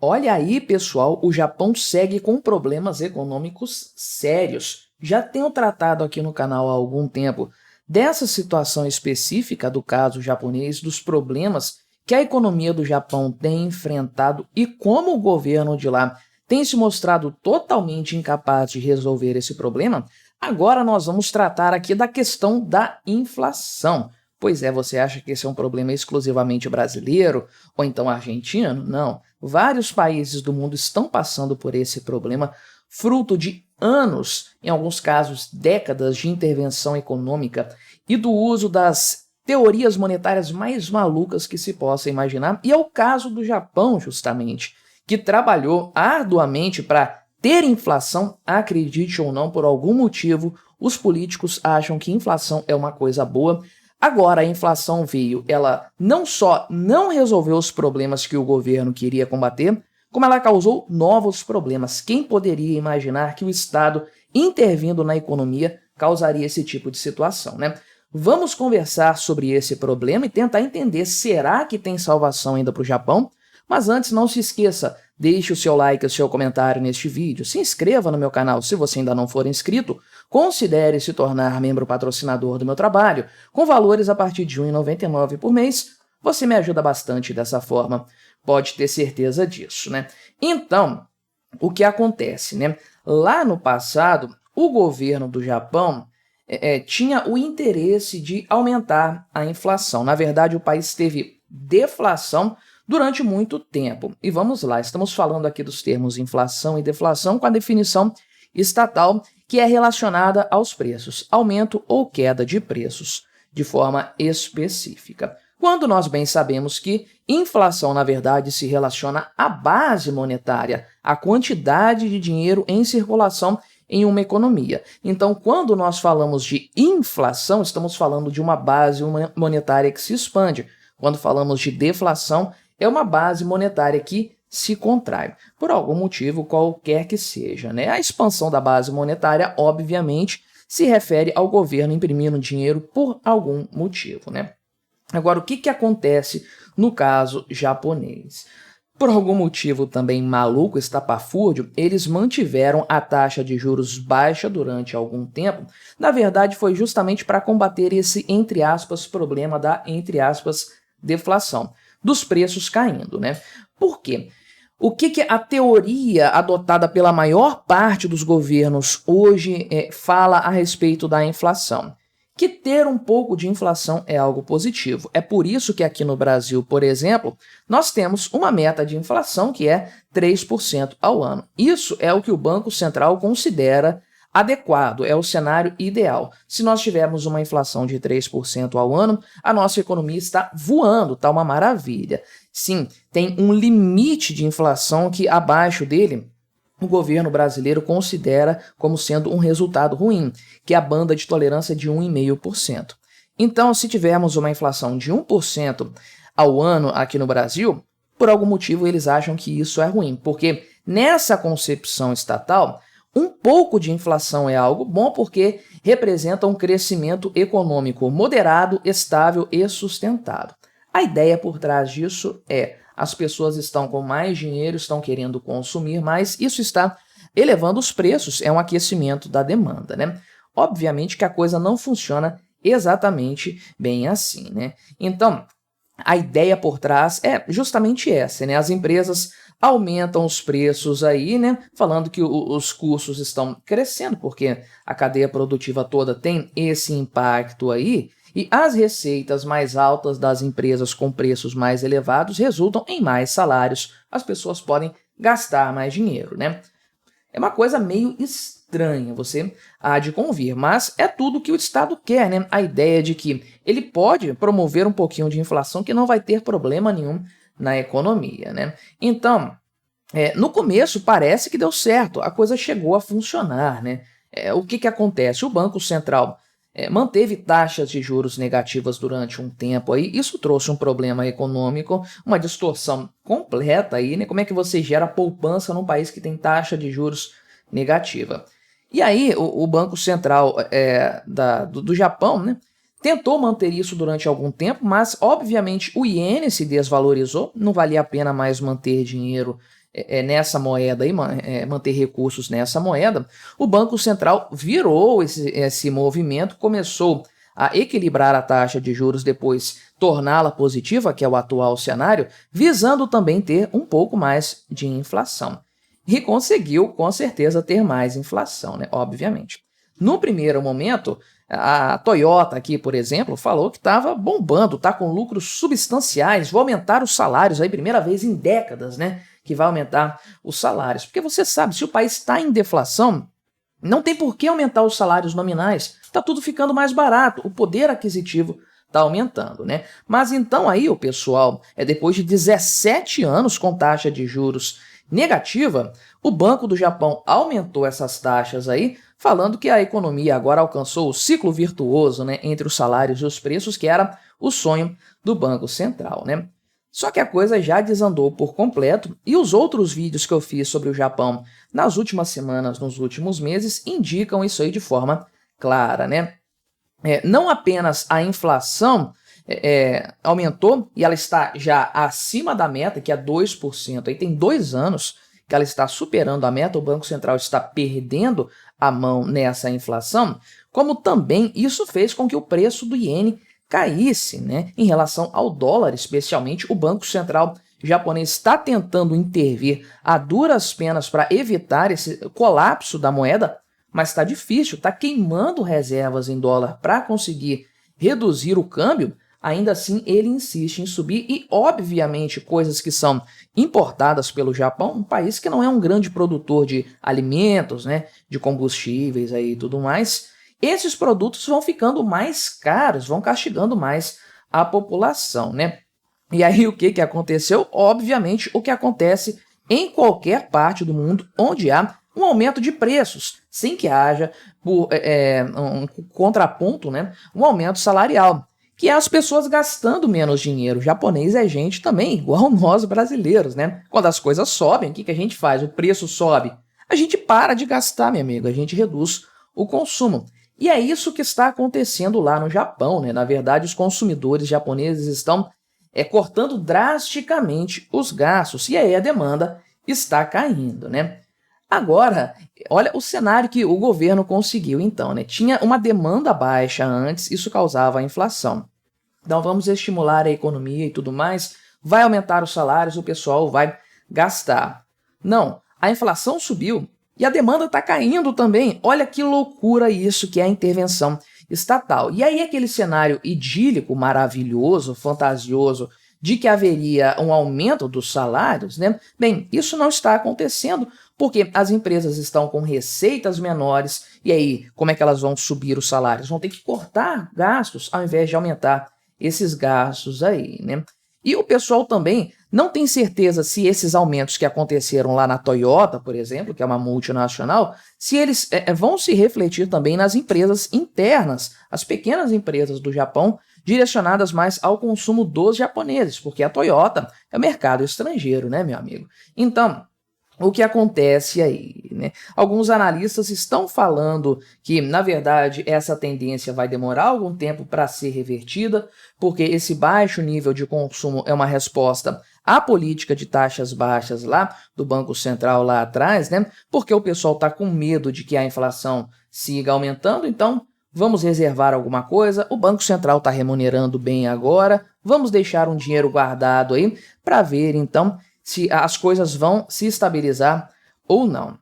Olha aí, pessoal, o Japão segue com problemas econômicos sérios. Já tenho tratado aqui no canal há algum tempo dessa situação específica do caso japonês, dos problemas que a economia do Japão tem enfrentado e como o governo de lá tem se mostrado totalmente incapaz de resolver esse problema. Agora nós vamos tratar aqui da questão da inflação. Pois é, você acha que esse é um problema exclusivamente brasileiro ou então argentino? Não. Vários países do mundo estão passando por esse problema, fruto de anos, em alguns casos décadas, de intervenção econômica e do uso das teorias monetárias mais malucas que se possa imaginar. E é o caso do Japão, justamente, que trabalhou arduamente para ter inflação. Acredite ou não, por algum motivo, os políticos acham que inflação é uma coisa boa. Agora a inflação veio, ela não só não resolveu os problemas que o governo queria combater, como ela causou novos problemas. Quem poderia imaginar que o Estado, intervindo na economia, causaria esse tipo de situação, né? Vamos conversar sobre esse problema e tentar entender, será que tem salvação ainda para o Japão? Mas antes, não se esqueça, deixe o seu like e o seu comentário neste vídeo, se inscreva no meu canal se você ainda não for inscrito, considere se tornar membro patrocinador do meu trabalho, com valores a partir de R$ 1,99 por mês, você me ajuda bastante dessa forma, pode ter certeza disso, né? Então, o que acontece, né? Lá no passado, o governo do Japão tinha o interesse de aumentar a inflação. Na verdade, o país teve deflação durante muito tempo. E vamos lá, estamos falando aqui dos termos inflação e deflação com a definição estatal que é relacionada aos preços, aumento ou queda de preços, de forma específica. Quando nós bem sabemos que inflação, na verdade, se relaciona à base monetária, à quantidade de dinheiro em circulação em uma economia. Então, quando nós falamos de inflação, estamos falando de uma base monetária que se expande. Quando falamos de deflação, é uma base monetária que se contrai, por algum motivo qualquer que seja, né? A expansão da base monetária, obviamente, se refere ao governo imprimindo dinheiro por algum motivo, né? Agora, o que acontece no caso japonês? Por algum motivo também maluco, estapafúrdio, eles mantiveram a taxa de juros baixa durante algum tempo. Na verdade, foi justamente para combater esse, entre aspas, problema da, entre aspas, deflação, dos preços caindo, né? Por quê? O que a teoria adotada pela maior parte dos governos hoje fala a respeito da inflação? Que ter um pouco de inflação é algo positivo. É por isso que aqui no Brasil, por exemplo, nós temos uma meta de inflação que é 3% ao ano. Isso é o que o Banco Central considera adequado, é o cenário ideal. Se nós tivermos uma inflação de 3% ao ano, a nossa economia está voando, está uma maravilha. Sim, tem um limite de inflação que abaixo dele o governo brasileiro considera como sendo um resultado ruim, que é a banda de tolerância de 1,5%. Então, se tivermos uma inflação de 1% ao ano aqui no Brasil, por algum motivo eles acham que isso é ruim, porque nessa concepção estatal, um pouco de inflação é algo bom porque representa um crescimento econômico moderado, estável e sustentado. A ideia por trás disso é: as pessoas estão com mais dinheiro, estão querendo consumir mais, isso está elevando os preços, é um aquecimento da demanda, né? Obviamente que a coisa não funciona exatamente bem assim, né? Então, a ideia por trás é justamente essa, né? As empresas aumentam os preços aí, né? Falando que os custos estão crescendo, porque a cadeia produtiva toda tem esse impacto aí, e as receitas mais altas das empresas com preços mais elevados resultam em mais salários. As pessoas podem gastar mais dinheiro, né? É uma coisa meio estranha, você há de convir, mas é tudo que o Estado quer, né? A ideia de que ele pode promover um pouquinho de inflação que não vai ter problema nenhum na economia, né? Então, no começo parece que deu certo, a coisa chegou a funcionar, né? O que acontece? O Banco Central manteve taxas de juros negativas durante um tempo aí, isso trouxe um problema econômico, uma distorção completa aí, né? Como é que você gera poupança num país que tem taxa de juros negativa? E aí o Banco Central do Japão, né, tentou manter isso durante algum tempo, mas obviamente o iene se desvalorizou, não valia a pena mais manter dinheiro nessa moeda e manter recursos nessa moeda, o Banco Central virou esse movimento, começou a equilibrar a taxa de juros, depois torná-la positiva, que é o atual cenário, visando também ter um pouco mais de inflação. E conseguiu, com certeza, ter mais inflação, né? Obviamente. No primeiro momento, a Toyota aqui, por exemplo, falou que estava bombando, está com lucros substanciais, vou aumentar os salários, aí primeira vez em décadas, né, que vai aumentar os salários. Porque você sabe, se o país está em deflação, não tem por que aumentar os salários nominais, está tudo ficando mais barato, o poder aquisitivo está aumentando, né? Mas então aí o pessoal, depois de 17 anos com taxa de juros negativa, o Banco do Japão aumentou essas taxas aí, falando que a economia agora alcançou o ciclo virtuoso, né, entre os salários e os preços, que era o sonho do Banco Central, né? Só que a coisa já desandou por completo e os outros vídeos que eu fiz sobre o Japão nas últimas semanas, nos últimos meses, indicam isso aí de forma clara, né? Não apenas a inflação aumentou e ela está já acima da meta, que é 2%. Aí tem 2 anos que ela está superando a meta, o Banco Central está perdendo a mão nessa inflação, como também isso fez com que o preço do iene caísse, né, em relação ao dólar, especialmente. O Banco Central japonês está tentando intervir a duras penas para evitar esse colapso da moeda, mas está difícil, está queimando reservas em dólar para conseguir reduzir o câmbio. Ainda assim, ele insiste em subir e, obviamente, coisas que são importadas pelo Japão, um país que não é um grande produtor de alimentos, né, de combustíveis aí e tudo mais, esses produtos vão ficando mais caros, vão castigando mais a população, né? E aí o que aconteceu? Obviamente, o que acontece em qualquer parte do mundo onde há um aumento de preços, sem que haja um contraponto, né, um aumento salarial, que é as pessoas gastando menos dinheiro. O japonês é gente também, igual nós brasileiros, né? Quando as coisas sobem, o que a gente faz? O preço sobe. A gente para de gastar, meu amigo, a gente reduz o consumo. E é isso que está acontecendo lá no Japão, né? Na verdade, os consumidores japoneses estão cortando drasticamente os gastos, e aí a demanda está caindo, né? Agora, olha o cenário que o governo conseguiu então, né? Tinha uma demanda baixa antes, isso causava a inflação. Então vamos estimular a economia e tudo mais, vai aumentar os salários, o pessoal vai gastar. Não, a inflação subiu e a demanda está caindo também. Olha que loucura isso que é a intervenção estatal. E aí aquele cenário idílico, maravilhoso, fantasioso, de que haveria um aumento dos salários, né? Bem, isso não está acontecendo porque as empresas estão com receitas menores e aí como é que elas vão subir os salários? Vão ter que cortar gastos ao invés de aumentar esses gastos aí, né? E o pessoal também não tem certeza se esses aumentos que aconteceram lá na Toyota, por exemplo, que é uma multinacional, se eles vão se refletir também nas empresas internas, as pequenas empresas do Japão, direcionadas mais ao consumo dos japoneses, porque a Toyota é mercado estrangeiro, né, meu amigo? Então, o que acontece aí, né? Alguns analistas estão falando que, na verdade, essa tendência vai demorar algum tempo para ser revertida, porque esse baixo nível de consumo é uma resposta à política de taxas baixas lá do Banco Central lá atrás, né? Porque o pessoal está com medo de que a inflação siga aumentando, então vamos reservar alguma coisa, o Banco Central está remunerando bem agora, vamos deixar um dinheiro guardado aí para ver, então, se as coisas vão se estabilizar ou não.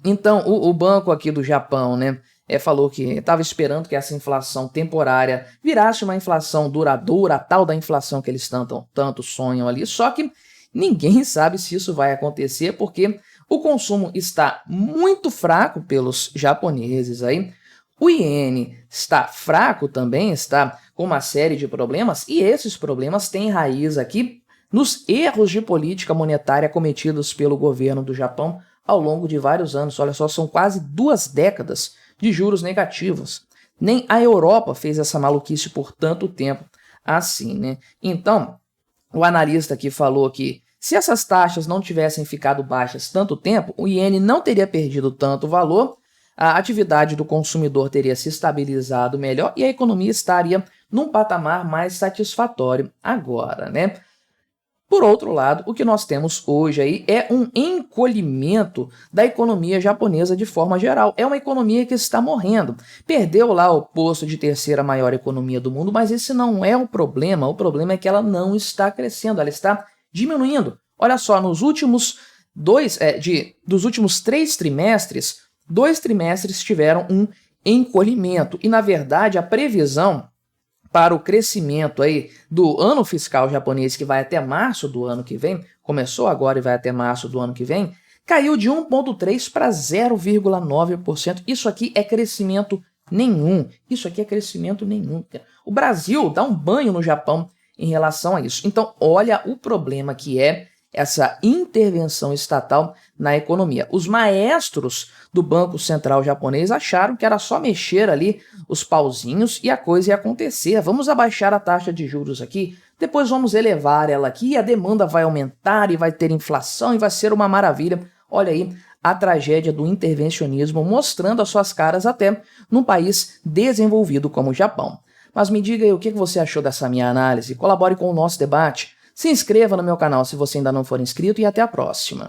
Então, o banco aqui do Japão, né, falou que estava esperando que essa inflação temporária virasse uma inflação duradoura, a tal da inflação que eles tanto sonham ali, só que ninguém sabe se isso vai acontecer, porque o consumo está muito fraco pelos japoneses aí, o iene está fraco também, está com uma série de problemas, e esses problemas têm raiz aqui nos erros de política monetária cometidos pelo governo do Japão ao longo de vários anos. Olha só, são quase 2 décadas de juros negativos. Nem a Europa fez essa maluquice por tanto tempo assim, né? Então, o analista aqui falou que se essas taxas não tivessem ficado baixas tanto tempo, o iene não teria perdido tanto valor, a atividade do consumidor teria se estabilizado melhor e a economia estaria num patamar mais satisfatório agora, né? Por outro lado, o que nós temos hoje aí é um encolhimento da economia japonesa de forma geral. É uma economia que está morrendo. Perdeu lá o posto de terceira maior economia do mundo, mas esse não é o problema é que ela não está crescendo, ela está diminuindo. Olha só, nos últimos dos últimos 3 trimestres, 2 trimestres tiveram um encolhimento e, na verdade, a previsão para o crescimento aí do ano fiscal japonês, que vai até março do ano que vem, começou agora e vai até março do ano que vem, caiu de 1,3% para 0,9%. Isso aqui é crescimento nenhum. Isso aqui é crescimento nenhum. O Brasil dá um banho no Japão em relação a isso. Então, olha o problema que é essa intervenção estatal na economia. Os maestros do Banco Central japonês acharam que era só mexer ali os pauzinhos e a coisa ia acontecer. Vamos abaixar a taxa de juros aqui, depois vamos elevar ela aqui, a demanda vai aumentar e vai ter inflação e vai ser uma maravilha. Olha aí a tragédia do intervencionismo mostrando as suas caras até num país desenvolvido como o Japão. Mas me diga aí o que você achou dessa minha análise, colabore com o nosso debate. Se inscreva no meu canal se você ainda não for inscrito e até a próxima.